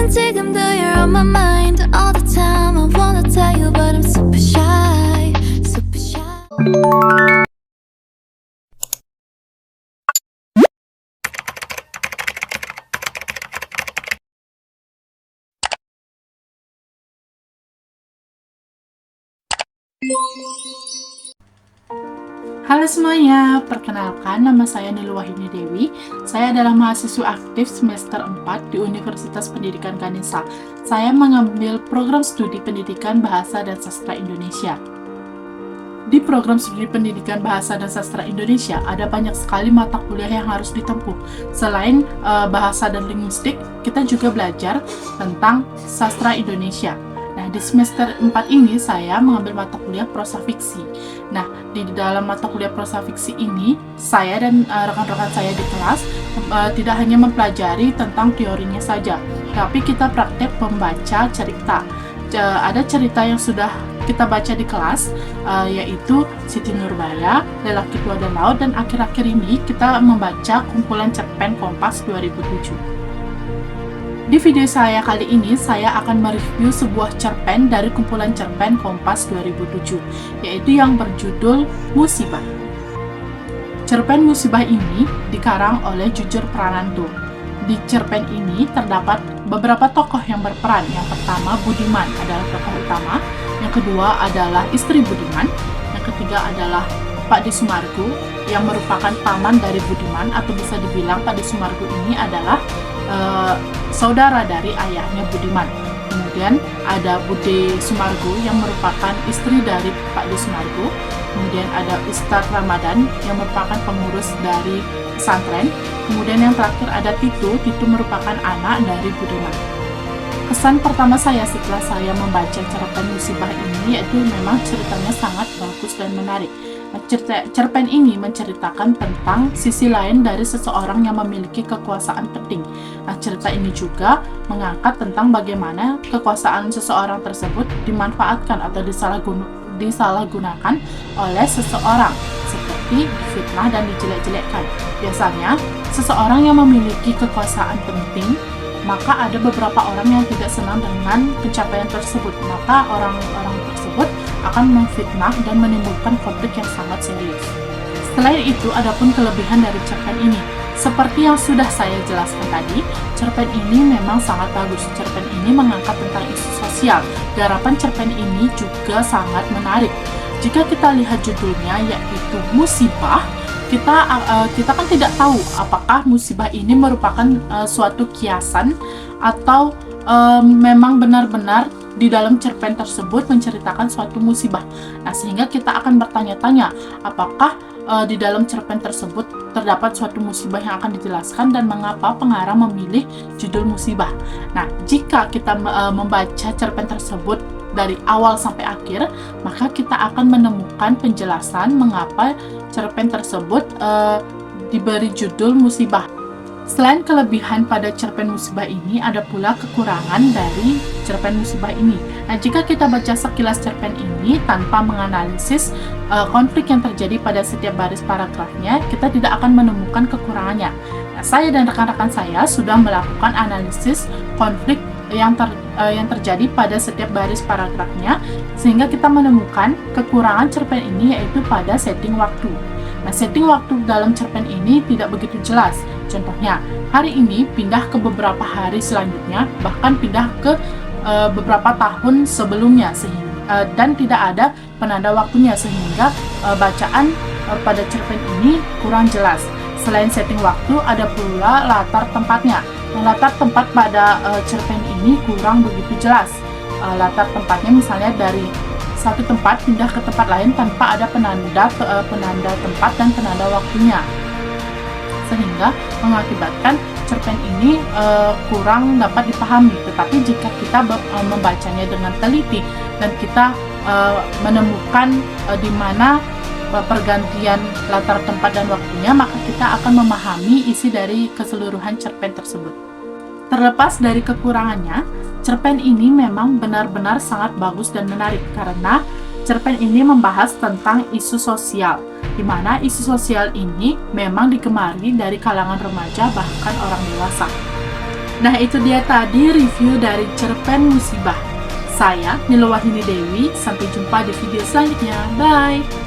지금도 you're on my mind all the time. I wanna tell you but I'm super shy, super shy. Halo semuanya, perkenalkan nama saya Nilu Wahyuni Dewi. Saya adalah mahasiswa aktif semester 4 di Universitas Pendidikan Ganesha. Saya mengambil program studi Pendidikan Bahasa dan Sastra Indonesia. Di program studi Pendidikan Bahasa dan Sastra Indonesia, ada banyak sekali mata kuliah yang harus ditempuh. Selain bahasa dan linguistik, kita juga belajar tentang sastra Indonesia. Nah, di semester 4 ini saya mengambil mata kuliah prosa fiksi. Nah, di dalam mata kuliah prosa fiksi ini, saya dan rekan-rekan saya di kelas tidak hanya mempelajari tentang teorinya saja, tapi kita praktek membaca cerita. Ada cerita yang sudah kita baca di kelas, yaitu Siti Nurbaya, Lelaki Tua dan Laut, dan akhir-akhir ini kita membaca kumpulan cerpen Kompas 2007. Di video saya kali ini, saya akan mereview sebuah cerpen dari kumpulan cerpen Kompas 2007, yaitu yang berjudul Musibah. Cerpen Musibah ini dikarang oleh Jujur Prananto. Di cerpen ini terdapat beberapa tokoh yang berperan. Yang pertama, Budiman adalah tokoh utama. Yang kedua adalah istri Budiman. Yang ketiga adalah Pak De Sumargo, yang merupakan paman dari Budiman, atau bisa dibilang Pak De Sumargo ini adalah saudara dari ayahnya Budiman. Kemudian ada Bude Sumargo yang merupakan istri dari Pak De Sumargo. Kemudian ada Ustadz Ramadan yang merupakan pengurus dari pesantren. Kemudian yang terakhir ada Tito. Tito merupakan anak dari Budiman. Kesan pertama saya setelah saya membaca cerpen Musibah ini yaitu memang ceritanya sangat bagus dan menarik. Cerpen ini menceritakan tentang sisi lain dari seseorang yang memiliki kekuasaan penting. Cerita ini juga mengangkat tentang bagaimana kekuasaan seseorang tersebut dimanfaatkan atau disalahgunakan oleh seseorang, seperti difitnah dan dijelek-jelekkan. Biasanya, seseorang yang memiliki kekuasaan penting, maka ada beberapa orang yang tidak senang dengan pencapaian tersebut. Maka orang-orang tersebut akan memfitnah dan menimbulkan konflik yang sangat serius. Selain itu, adapun kelebihan dari cerpen ini. Seperti yang sudah saya jelaskan tadi, cerpen ini memang sangat bagus. Cerpen ini mengangkat tentang isu sosial. Garapan cerpen ini juga sangat menarik. Jika kita lihat judulnya, yaitu Musibah, kita kan tidak tahu apakah musibah ini merupakan suatu kiasan atau memang benar-benar di dalam cerpen tersebut menceritakan suatu musibah. Nah, sehingga kita akan bertanya-tanya apakah di dalam cerpen tersebut terdapat suatu musibah yang akan dijelaskan dan mengapa pengarang memilih judul musibah. Nah, jika kita membaca cerpen tersebut dari awal sampai akhir, maka kita akan menemukan penjelasan mengapa cerpen tersebut diberi judul musibah. Selain kelebihan pada cerpen musibah ini, ada pula kekurangan dari cerpen musibah ini. Nah, jika kita baca sekilas cerpen ini tanpa menganalisis konflik yang terjadi pada setiap baris paragrafnya, kita tidak akan menemukan kekurangannya. Nah, saya dan rekan-rekan saya sudah melakukan analisis konflik yang terjadi pada setiap baris paragrafnya, sehingga kita menemukan kekurangan cerpen ini yaitu pada setting waktu. Nah, setting waktu dalam cerpen ini tidak begitu jelas. Contohnya, hari ini pindah ke beberapa hari selanjutnya, bahkan pindah ke beberapa tahun sebelumnya, dan tidak ada penanda waktunya, sehingga bacaan pada cerpen ini kurang jelas. Selain setting waktu, ada pula latar tempatnya. Nah, latar tempat pada cerpen ini kurang begitu jelas. Latar tempatnya misalnya dari satu tempat pindah ke tempat lain tanpa ada penanda tempat dan penanda waktunya, sehingga mengakibatkan cerpen ini kurang dapat dipahami. Tetapi jika kita membacanya dengan teliti dan kita menemukan di mana pergantian latar tempat dan waktunya, maka kita akan memahami isi dari keseluruhan cerpen tersebut. Terlepas dari kekurangannya, cerpen ini memang benar-benar sangat bagus dan menarik karena cerpen ini membahas tentang isu sosial, di mana isu sosial ini memang digemari dari kalangan remaja bahkan orang dewasa. Nah, itu dia tadi review dari cerpen Musibah. Saya, Nilowahini Dewi, sampai jumpa di video selanjutnya. Bye!